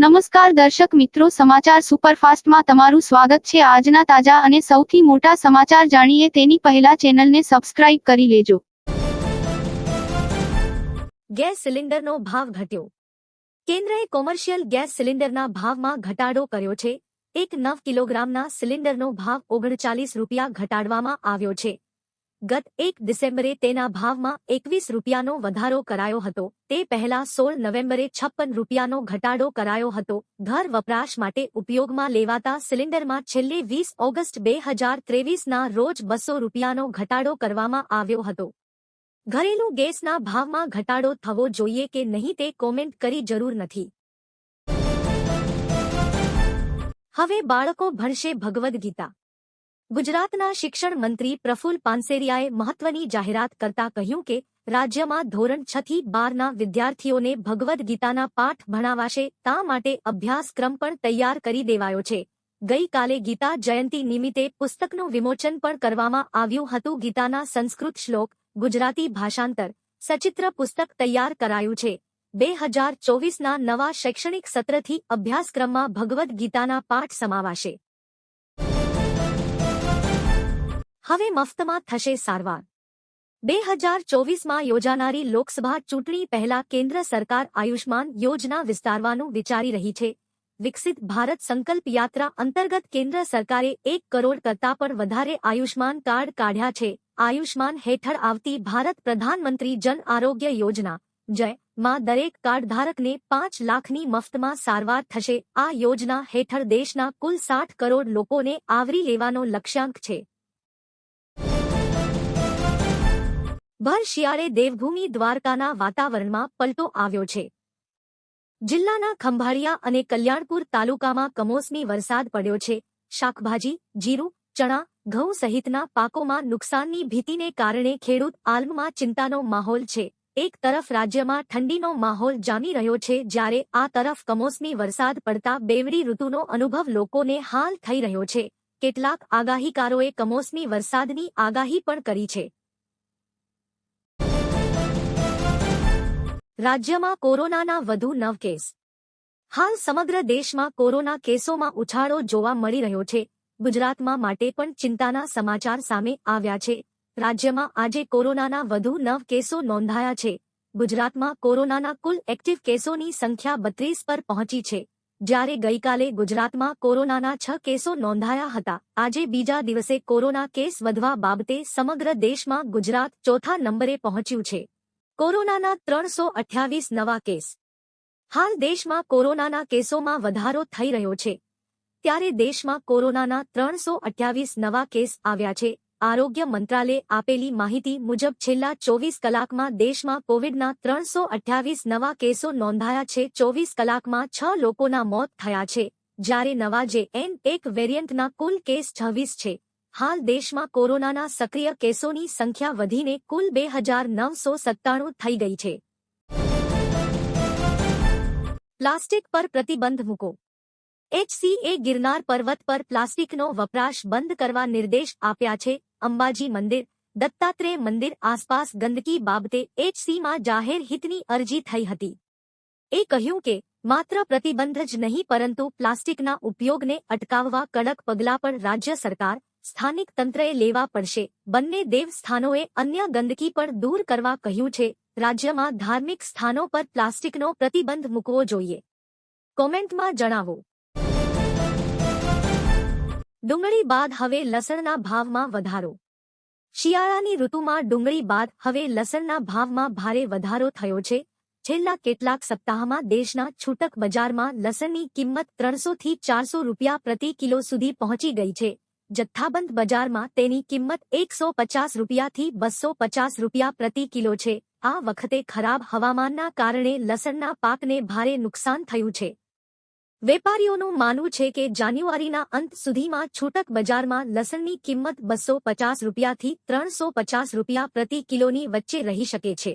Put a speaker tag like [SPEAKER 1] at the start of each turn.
[SPEAKER 1] નમસ્કાર દર્શક મિત્રો, સમાચાર સુપરફાસ્ટમાં તમારું સ્વાગત છે। આજના તાજા અને સૌથી મોટા સમાચાર જાણીએ તેની પહેલા ચેનલને સબસ્ક્રાઇબ કરી લેજો।
[SPEAKER 2] ગેસ સિલિન્ડરનો ભાવ ઘટ્યો। કેન્દ્રએ કોમર્શિયલ ગેસ સિલિન્ડરના ભાવમાં ઘટાડો કર્યો છે। 1 કિલોગ્રામના સિલિન્ડરનો ભાવ 39 રૂપિયા ઘટાડવામાં આવ્યો છે। ગત 1 ડિસેમ્બરે તેના ભાવમાં 21 રૂપિયાનો વધારો કરાયો હતો। તે પહેલા 16 નવેમ્બરે 56 રૂપિયાનો ઘટાડો કરાયો હતો। ઘર વપરાશ માટે ઉપયોગમાં લેવાતા સિલિન્ડરમાં છેલ્લે 20 ઓગસ્ટ 2023ના રોજ 200 રૂપિયાનો ઘટાડો કરવામાં આવ્યો હતો। ઘરેલું ગેસના ભાવમાં ઘટાડો થવો જોઈએ કે નહીં તે કોમેન્ટ કરી જરૂર નથી। હવે બાળકો ભણશે ભગવદ્ ગીતા। ગુજરાતના શિક્ષણ મંત્રી પ્રફુલ પાનસેરિયાએ મહત્વની જાહેરાત કરતા કહ્યું કે રાજ્યમાં ધોરણ 6 થી 12ના વિદ્યાર્થીઓને ભગવદ્ ગીતાના પાઠ ભણાવાશે। તા માટે અભ્યાસક્રમ પણ તૈયાર કરી દેવાયો છે। ગઈકાલે ગીતા જયંતિ નિમિત્તે પુસ્તકનું વિમોચન પણ કરવામાં આવ્યું હતું। ગીતાના સંસ્કૃત શ્લોક, ગુજરાતી ભાષાંતર, સચિત્ર પુસ્તક તૈયાર કરાયું છે। 2024ના નવા શૈક્ષણિક સત્રથી અભ્યાસક્રમમાં ભગવદ્ ગીતાના પાઠ સમાવાશે। હવે મફતમાં થશે સારવાર। 2024માં યોજાનારી લોકસભા ચૂંટણી પહેલા કેન્દ્ર સરકાર આયુષ્માન યોજના વિસ્તારવાનું વિચારી રહી છે। વિકસિત ભારત સંકલ્પ યાત્રા અંતર્ગત કેન્દ્ર સરકારે 1 કરોડ કરતાં પણ વધારે આયુષ્માન કાર્ડ કાઢ્યા છે। આયુષ્માન હેઠળ આવતી ભારત પ્રધાનમંત્રી જન આરોગ્ય યોજના જય માં દરેક કાર્ડધારકને 5 લાખની મફતમાં સારવાર થશે। આ યોજના હેઠળ દેશના કુલ 60 કરોડ લોકોને આવરી લેવાનો લક્ષ્યાંક છે। ભર શિયાળે દેવભૂમિ દ્વારકાના વાતાવરણમાં પલટો આવ્યો છે। જિલ્લાના ખંભાળિયા અને કલ્યાણપુર તાલુકામાં કમોસમી વરસાદ પડ્યો છે। શાકભાજી, જીરું, ચણા, ઘઉં સહિતના પાકોમાં નુકસાનની ભીતિને કારણે ખેડૂત આલમમાં ચિંતાનો માહોલ છે। એક તરફ રાજ્યમાં ઠંડીનો માહોલ જામી રહ્યો છે, જ્યારે આ તરફ કમોસમી વરસાદ પડતા બેવડી ઋતુનો અનુભવ લોકોને હાલ થઈ રહ્યો છે। કેટલાક આગાહીકારોએ કમોસમી વરસાદની આગાહી પણ કરી છે। રાજ્યમાં કોરોનાના વધુ 9 કેસ। હાલ સમગ્ર દેશમાં કોરોના કેસોમાં ઉછાળો જોવા મળી રહ્યો છે। ગુજરાતમાં માટે પણ ચિંતાના સમાચાર સામે આવ્યા છે। રાજ્યમાં આજે કોરોનાના વધુ 9 કેસો નોંધાયા છે। ગુજરાતમાં કોરોનાના કુલ એક્ટિવ કેસોની સંખ્યા 32 પર પહોંચી છે, જ્યારે ગઈકાલે ગુજરાતમાં કોરોનાના 6 કેસો નોંધાયા હતા। આજે બીજા દિવસે કોરોના કેસ વધવા બાબતે સમગ્ર દેશમાં ગુજરાત ચોથા નંબરે પહોંચ્યું છે। કોરોનાના 328 નવા કેસ। હાલ દેશમાં કોરોનાના કેસોમાં વધારો થઈ રહ્યો છે, ત્યારે દેશમાં કોરોનાના 328 નવા કેસ આવ્યા છે। આરોગ્ય મંત્રાલયે આપેલી માહિતી મુજબ છેલ્લા 24 કલાકમાં દેશમાં કોવિડના 328 નવા કેસો નોંધાયા છે। 24 કલાકમાં 6 લોકોના મોત થયા છે, જ્યારે નવા JN1 વેરિયન્ટના કુલ કેસ 26 છે। હાલ દેશમાં કોરોનાના સક્રિય કેસોની સંખ્યા વધીને કુલ 2997 થઈ ગઈ છે। પ્લાસ્ટિક પર પ્રતિબંધ મૂકો। HCA ગિરનાર પર્વત પર પ્લાસ્ટિકનો વપરાશ બંધ કરવા નિર્દેશ આપ્યા છે। અંબાજી મંદિર, દત્તાત્રેય મંદિર આસપાસ ગંદકી બાબતે HCમાં જાહેર હિતની અરજી થઈ હતી। એ કહ્યું કે માત્ર પ્રતિબંધ જ નહીં પરંતુ પ્લાસ્ટિકના ઉપયોગને અટકાવવા કડક પગલાં પણ રાજ્ય સરકાર, સ્થાનિક તંત્રએ લેવા પડશે। બંને દેવસ્થાનોએ અન્ય ગંદકી પણ દૂર કરવા કહ્યું છે। રાજ્યમાં ધાર્મિક સ્થાનો પર પ્લાસ્ટિકનો પ્રતિબંધ મૂકવો જોઈએ। કોમેન્ટમાં જણાવો। ડુંગળી બાદ હવે લસણના ભાવમાં વધારો। શિયાળાની ઋતુમાં ડુંગળી બાદ હવે લસણના ભાવમાં ભારે વધારો થયો છે। છેલ્લા કેટલાક સપ્તાહમાં દેશના છૂટક બજારમાં લસણની કિંમત 300 થી 400 રૂપિયા પ્રતિ કિલો સુધી પહોંચી ગઈ છે। જથ્થાબંધ બજારમાં તેની કિંમત 150 રૂપિયાથી 250 રૂપિયા પ્રતિ કિલો છે। આ વખતે ખરાબ હવામાનના કારણે લસણના પાકને ભારે નુકસાન થયું છે। વેપારીઓનું માનવું છે કે જાન્યુઆરીના અંત સુધીમાં છૂટક બજારમાં લસણની કિંમત 250 રૂપિયાથી 350 રૂપિયા પ્રતિ કિલોની વચ્ચે રહી શકે છે।